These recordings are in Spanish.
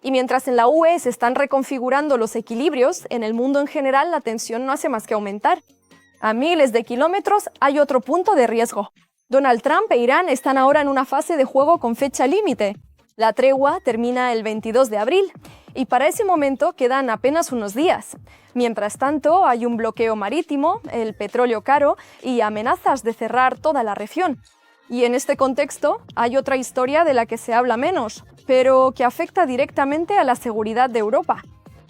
Y mientras en la UE se están reconfigurando los equilibrios, en el mundo en general la tensión no hace más que aumentar. A miles de kilómetros hay otro punto de riesgo. Donald Trump e Irán están ahora en una fase de juego con fecha límite. La tregua termina el 22 de abril y para ese momento quedan apenas unos días. Mientras tanto, hay un bloqueo marítimo, el petróleo caro y amenazas de cerrar toda la región. Y en este contexto hay otra historia de la que se habla menos, pero que afecta directamente a la seguridad de Europa.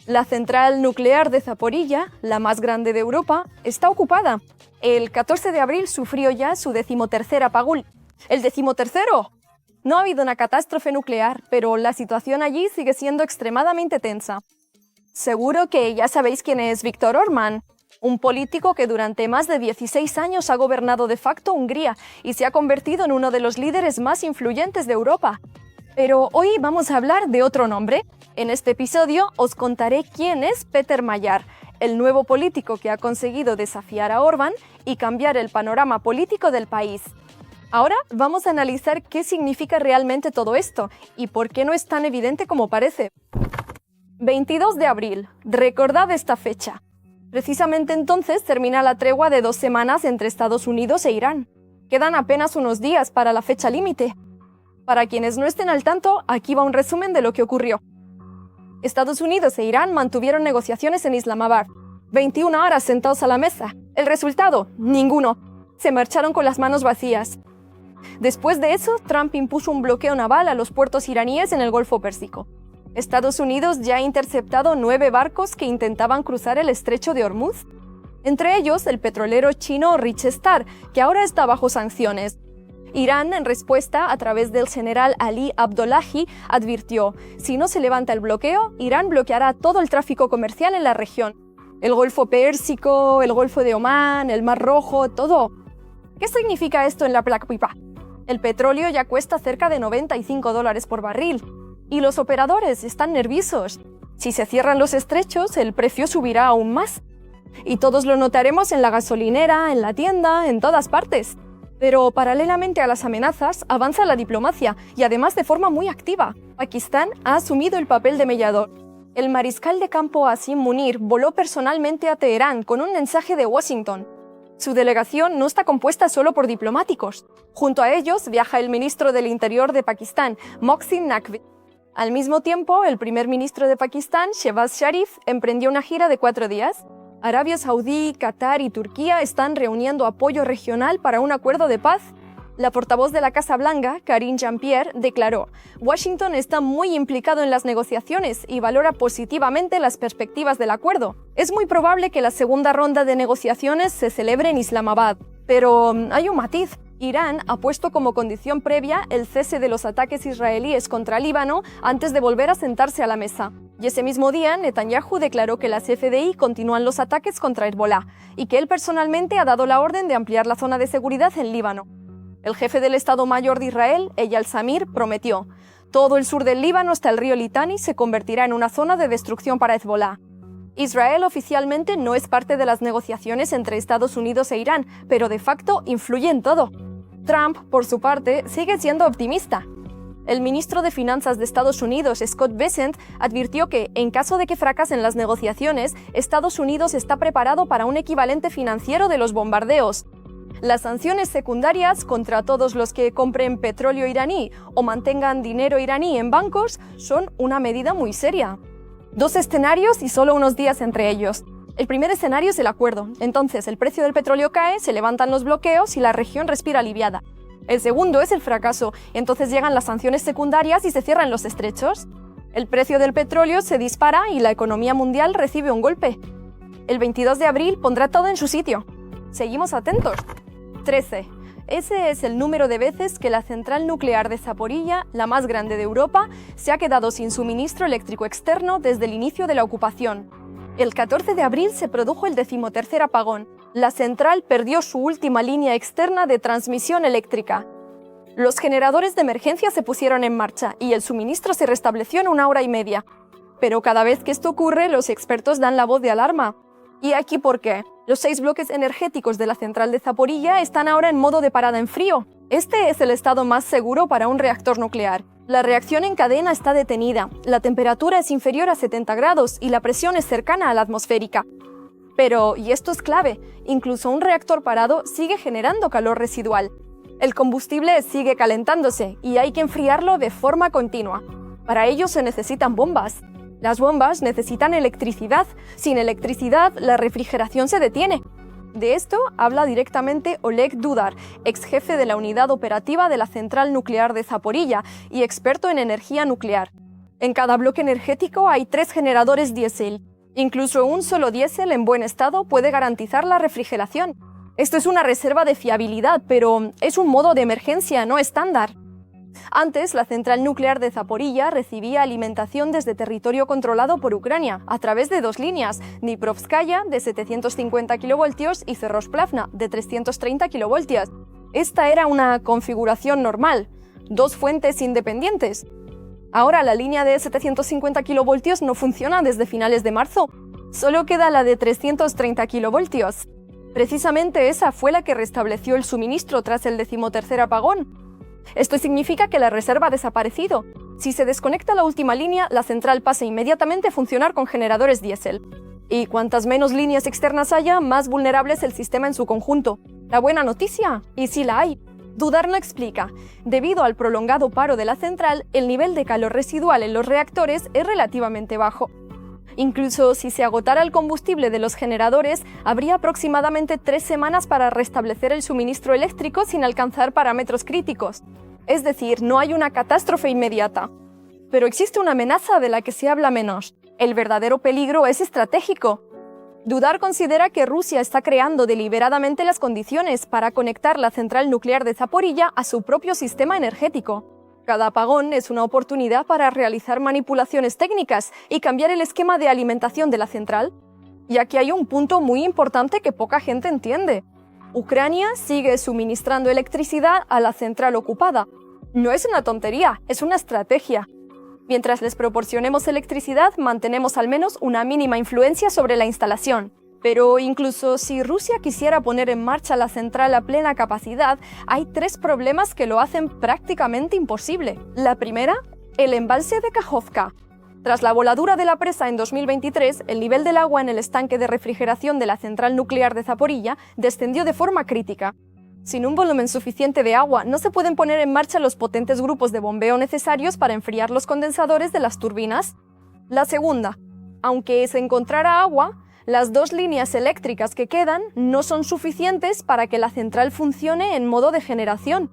La central nuclear de Zaporilla, la más grande de Europa, está ocupada. El 14 de abril sufrió ya su 13º apagón. ¿El 13º? No ha habido una catástrofe nuclear, pero la situación allí sigue siendo extremadamente tensa. Seguro que ya sabéis quién es Viktor Orbán, un político que durante más de 16 años ha gobernado de facto Hungría y se ha convertido en uno de los líderes más influyentes de Europa. Pero hoy vamos a hablar de otro nombre. En este episodio os contaré quién es Peter Magyar, el nuevo político que ha conseguido desafiar a Orbán y cambiar el panorama político del país. Ahora vamos a analizar qué significa realmente todo esto y por qué no es tan evidente como parece. 22 de abril. Recordad esta fecha. Precisamente entonces termina la tregua de 2 semanas entre Estados Unidos e Irán. Quedan apenas unos días para la fecha límite. Para quienes no estén al tanto, aquí va un resumen de lo que ocurrió. Estados Unidos e Irán mantuvieron negociaciones en Islamabad. 21 horas sentados a la mesa. ¿El resultado? Ninguno. Se marcharon con las manos vacías. Después de eso, Trump impuso un bloqueo naval a los puertos iraníes en el Golfo Pérsico. Estados Unidos ya ha interceptado 9 barcos que intentaban cruzar el estrecho de Hormuz. Entre ellos, el petrolero chino Rich Star, que ahora está bajo sanciones. Irán, en respuesta, a través del general Ali Abdollahi, advirtió: si no se levanta el bloqueo, Irán bloqueará todo el tráfico comercial en la región. El Golfo Pérsico, el Golfo de Omán, el Mar Rojo, todo. ¿Qué significa esto en la práctica? El petróleo ya cuesta cerca de $95 por barril. Y los operadores están nerviosos. Si se cierran los estrechos, el precio subirá aún más. Y todos lo notaremos en la gasolinera, en la tienda, en todas partes. Pero paralelamente a las amenazas, avanza la diplomacia, y además de forma muy activa. Pakistán ha asumido el papel de mediador. El mariscal de campo Asim Munir voló personalmente a Teherán con un mensaje de Washington. Su delegación no está compuesta solo por diplomáticos. Junto a ellos viaja el ministro del Interior de Pakistán, Mohsin Naqvi. Al mismo tiempo, el primer ministro de Pakistán, Shehbaz Sharif, emprendió una gira de 4 días. Arabia Saudí, Qatar y Turquía están reuniendo apoyo regional para un acuerdo de paz. La portavoz de la Casa Blanca, Karine Jean-Pierre, declaró: Washington está muy implicado en las negociaciones y valora positivamente las perspectivas del acuerdo. Es muy probable que la segunda ronda de negociaciones se celebre en Islamabad. Pero hay un matiz. Irán ha puesto como condición previa el cese de los ataques israelíes contra Líbano antes de volver a sentarse a la mesa. Y ese mismo día, Netanyahu declaró que las FDI continúan los ataques contra Hezbolá y que él personalmente ha dado la orden de ampliar la zona de seguridad en Líbano. El jefe del Estado Mayor de Israel, Eyal Zamir, prometió: todo el sur del Líbano hasta el río Litani se convertirá en una zona de destrucción para Hezbolá. Israel oficialmente no es parte de las negociaciones entre Estados Unidos e Irán, pero de facto influye en todo. Trump, por su parte, sigue siendo optimista. El ministro de Finanzas de Estados Unidos, Scott Bessent, advirtió que, en caso de que fracasen las negociaciones, Estados Unidos está preparado para un equivalente financiero de los bombardeos. Las sanciones secundarias contra todos los que compren petróleo iraní o mantengan dinero iraní en bancos son una medida muy seria. 2 escenarios y solo unos días entre ellos. El primer escenario es el acuerdo. Entonces el precio del petróleo cae, se levantan los bloqueos y la región respira aliviada. El segundo es el fracaso. Entonces llegan las sanciones secundarias y se cierran los estrechos. El precio del petróleo se dispara y la economía mundial recibe un golpe. El 22 de abril pondrá todo en su sitio. Seguimos atentos. 13. Ese es el número de veces que la central nuclear de Zaporilla, la más grande de Europa, se ha quedado sin suministro eléctrico externo desde el inicio de la ocupación. El 14 de abril se produjo el 13º apagón. La central perdió su última línea externa de transmisión eléctrica. Los generadores de emergencia se pusieron en marcha y el suministro se restableció en 1 hora y media. Pero cada vez que esto ocurre, los expertos dan la voz de alarma. ¿Y aquí por qué? Los 6 bloques energéticos de la central de Zaporilla están ahora en modo de parada en frío. Este es el estado más seguro para un reactor nuclear. La reacción en cadena está detenida, la temperatura es inferior a 70 grados y la presión es cercana a la atmosférica. Pero, y esto es clave, incluso un reactor parado sigue generando calor residual. El combustible sigue calentándose y hay que enfriarlo de forma continua. Para ello se necesitan bombas. Las bombas necesitan electricidad. Sin electricidad, la refrigeración se detiene. De esto habla directamente Oleg Dudar, ex jefe de la unidad operativa de la central nuclear de Zaporilla y experto en energía nuclear. En cada bloque energético hay 3 generadores diésel. Incluso un solo diésel en buen estado puede garantizar la refrigeración. Esto es una reserva de fiabilidad, pero es un modo de emergencia no estándar. Antes, la central nuclear de Zaporilla recibía alimentación desde territorio controlado por Ucrania, a través de 2 líneas, Dniprovskaya, de 750 kV, y Ferosplavna, de 330 kV. Esta era una configuración normal, 2 fuentes independientes. Ahora la línea de 750 kV no funciona desde finales de marzo. Solo queda la de 330 kV. Precisamente esa fue la que restableció el suministro tras el 13º apagón. Esto significa que la reserva ha desaparecido. Si se desconecta la última línea, la central pasa inmediatamente a funcionar con generadores diésel. Y cuantas menos líneas externas haya, más vulnerable es el sistema en su conjunto. La buena noticia, y sí la hay. Dudar no explica. Debido al prolongado paro de la central, el nivel de calor residual en los reactores es relativamente bajo. Incluso si se agotara el combustible de los generadores, habría aproximadamente 3 semanas para restablecer el suministro eléctrico sin alcanzar parámetros críticos. Es decir, no hay una catástrofe inmediata. Pero existe una amenaza de la que se habla menos. El verdadero peligro es estratégico. Dudar considera que Rusia está creando deliberadamente las condiciones para conectar la central nuclear de Zaporilla a su propio sistema energético. Cada apagón es una oportunidad para realizar manipulaciones técnicas y cambiar el esquema de alimentación de la central. Y aquí hay un punto muy importante que poca gente entiende. Ucrania sigue suministrando electricidad a la central ocupada. No es una tontería, es una estrategia. Mientras les proporcionemos electricidad, mantenemos al menos una mínima influencia sobre la instalación. Pero incluso si Rusia quisiera poner en marcha la central a plena capacidad, hay 3 problemas que lo hacen prácticamente imposible. La primera, el embalse de Kajovka. Tras la voladura de la presa en 2023, el nivel del agua en el estanque de refrigeración de la central nuclear de Zaporilla descendió de forma crítica. Sin un volumen suficiente de agua, no se pueden poner en marcha los potentes grupos de bombeo necesarios para enfriar los condensadores de las turbinas. La segunda, aunque se encontrara agua, las 2 líneas eléctricas que quedan no son suficientes para que la central funcione en modo de generación.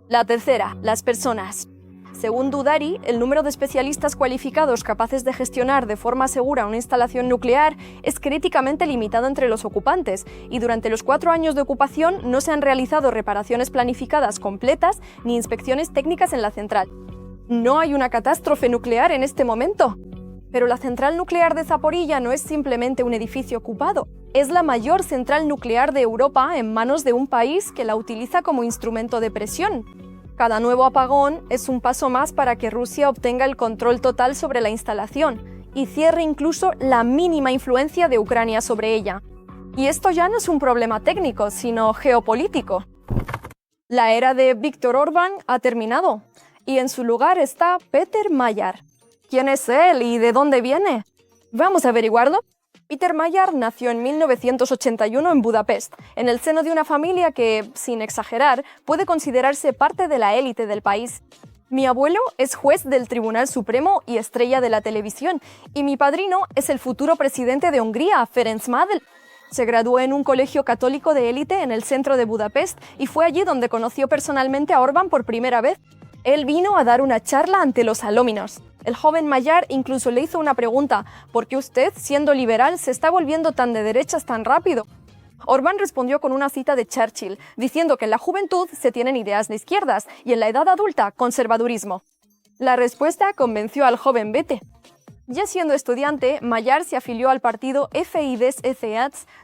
La tercera, las personas. Según Dudari, el número de especialistas cualificados capaces de gestionar de forma segura una instalación nuclear es críticamente limitado entre los ocupantes, y durante los 4 años de ocupación no se han realizado reparaciones planificadas completas ni inspecciones técnicas en la central. No hay una catástrofe nuclear en este momento. Pero la central nuclear de Zaporilla no es simplemente un edificio ocupado. Es la mayor central nuclear de Europa en manos de un país que la utiliza como instrumento de presión. Cada nuevo apagón es un paso más para que Rusia obtenga el control total sobre la instalación y cierre incluso la mínima influencia de Ucrania sobre ella. Y esto ya no es un problema técnico, sino geopolítico. La era de Viktor Orbán ha terminado y en su lugar está Peter Mayer. ¿Quién es él y de dónde viene? Vamos a averiguarlo. Peter Mayer nació en 1981 en Budapest, en el seno de una familia que, sin exagerar, puede considerarse parte de la élite del país. Mi abuelo es juez del Tribunal Supremo y estrella de la televisión, y mi padrino es el futuro presidente de Hungría, Ferenc Madl. Se graduó en un colegio católico de élite en el centro de Budapest y fue allí donde conoció personalmente a Orbán por primera vez. Él vino a dar una charla ante los alóminos. El joven Mayer incluso le hizo una pregunta: ¿por qué usted, siendo liberal, se está volviendo tan de derechas tan rápido? Orbán respondió con una cita de Churchill, diciendo que en la juventud se tienen ideas de izquierdas y en la edad adulta, conservadurismo. La respuesta convenció al joven Bete. Ya siendo estudiante, Mayer se afilió al partido Fidesz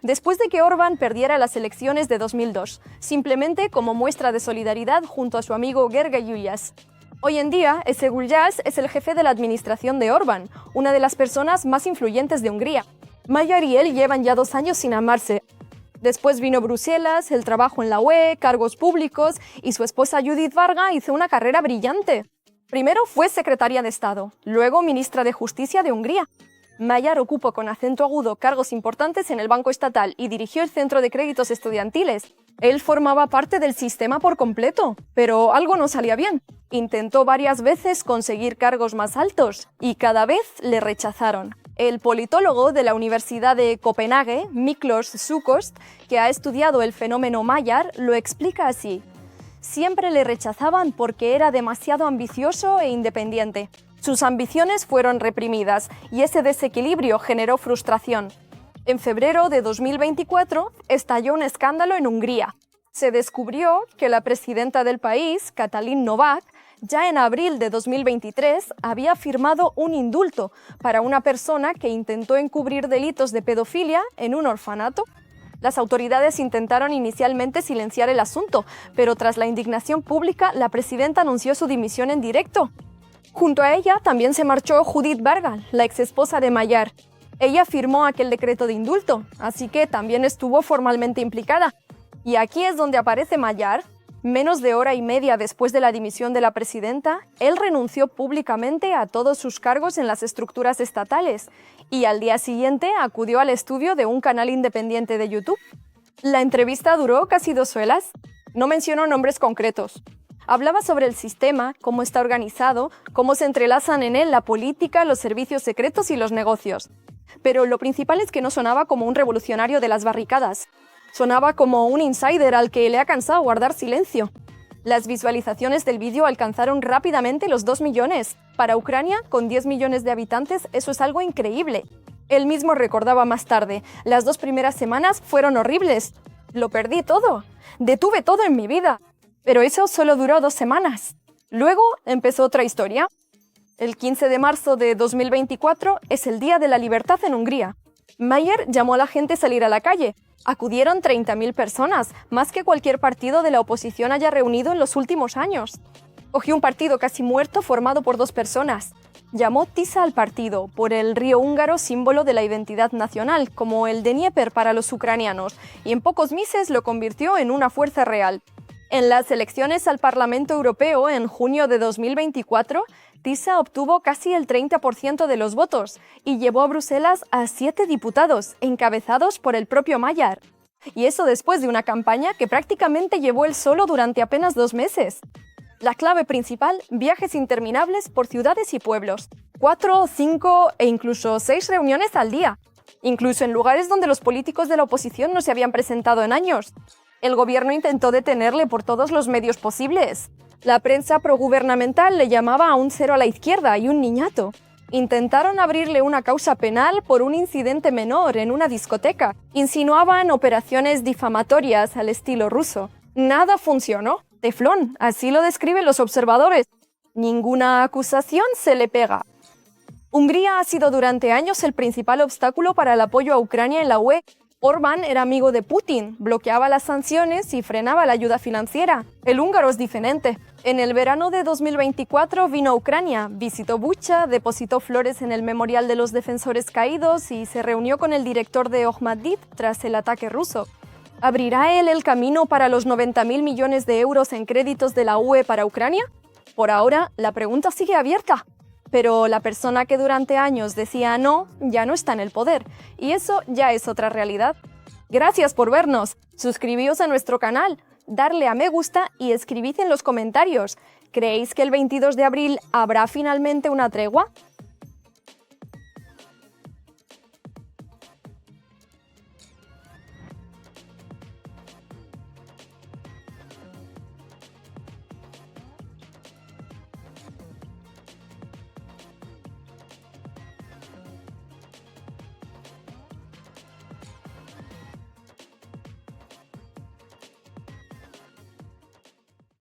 después de que Orbán perdiera las elecciones de 2002, simplemente como muestra de solidaridad junto a su amigo Gergely Gulyás. Hoy en día, ese Gulyás es el jefe de la administración de Orbán, una de las personas más influyentes de Hungría. Mayer y él llevan ya 2 años sin amarse. Después vino Bruselas, el trabajo en la UE, cargos públicos, y su esposa Judith Varga hizo una carrera brillante. Primero fue secretaria de Estado, luego ministra de Justicia de Hungría. Magyar ocupó con acento agudo cargos importantes en el Banco Estatal y dirigió el Centro de Créditos Estudiantiles. Él formaba parte del sistema por completo, pero algo no salía bien. Intentó varias veces conseguir cargos más altos y cada vez le rechazaron. El politólogo de la Universidad de Copenhague, Miklos Sukost, que ha estudiado el fenómeno Magyar, lo explica así. Siempre le rechazaban porque era demasiado ambicioso e independiente. Sus ambiciones fueron reprimidas y ese desequilibrio generó frustración. En febrero de 2024 estalló un escándalo en Hungría. Se descubrió que la presidenta del país, Katalin Novák, ya en abril de 2023 había firmado un indulto para una persona que intentó encubrir delitos de pedofilia en un orfanato. Las autoridades intentaron inicialmente silenciar el asunto, pero tras la indignación pública, la presidenta anunció su dimisión en directo. Junto a ella también se marchó Judith Bargal, la exesposa de Magyar. Ella firmó aquel decreto de indulto, así que también estuvo formalmente implicada. Y aquí es donde aparece Magyar. Menos de hora y media después de la dimisión de la presidenta, él renunció públicamente a todos sus cargos en las estructuras estatales y al día siguiente acudió al estudio de un canal independiente de YouTube. La entrevista duró casi 2 horas. No mencionó nombres concretos. Hablaba sobre el sistema, cómo está organizado, cómo se entrelazan en él la política, los servicios secretos y los negocios. Pero lo principal es que no sonaba como un revolucionario de las barricadas. Sonaba como un insider al que le ha cansado guardar silencio. Las visualizaciones del vídeo alcanzaron rápidamente los 2 millones. Para Ucrania, con 10 millones de habitantes, eso es algo increíble. Él mismo recordaba más tarde, las 2 primeras semanas fueron horribles. Lo perdí todo. Detuve todo en mi vida. Pero eso solo duró 2 semanas. Luego empezó otra historia. El 15 de marzo de 2024 es el Día de la Libertad en Hungría. Magyar llamó a la gente a salir a la calle. Acudieron 30.000 personas, más que cualquier partido de la oposición haya reunido en los últimos años. Cogió un partido casi muerto formado por 2 personas. Llamó Tisa al partido, por el río húngaro símbolo de la identidad nacional, como el de Dnieper para los ucranianos, y en pocos meses lo convirtió en una fuerza real. En las elecciones al Parlamento Europeo en junio de 2024, Tisa obtuvo casi el 30% de los votos y llevó a Bruselas a 7 diputados, encabezados por el propio Magyar. Y eso después de una campaña que prácticamente llevó él solo durante apenas 2 meses. La clave principal, viajes interminables por ciudades y pueblos. 4, 5 e incluso 6 reuniones al día. Incluso en lugares donde los políticos de la oposición no se habían presentado en años. El gobierno intentó detenerle por todos los medios posibles. La prensa progubernamental le llamaba a un 0 a la izquierda y un niñato. Intentaron abrirle una causa penal por un incidente menor en una discoteca. Insinuaban operaciones difamatorias al estilo ruso. Nada funcionó. Teflón, así lo describen los observadores. Ninguna acusación se le pega. Hungría ha sido durante años el principal obstáculo para el apoyo a Ucrania en la UE. Orbán era amigo de Putin, bloqueaba las sanciones y frenaba la ayuda financiera. El húngaro es diferente. En el verano de 2024 vino a Ucrania, visitó Bucha, depositó flores en el Memorial de los Defensores Caídos y se reunió con el director de Ojmadit tras el ataque ruso. ¿Abrirá él el camino para los 90.000 millones de euros en créditos de la UE para Ucrania? Por ahora, la pregunta sigue abierta. Pero la persona que durante años decía no, ya no está en el poder. Y eso ya es otra realidad. Gracias por vernos. Suscribíos a nuestro canal, darle a me gusta y escribid en los comentarios. ¿Creéis que el 22 de abril habrá finalmente una tregua?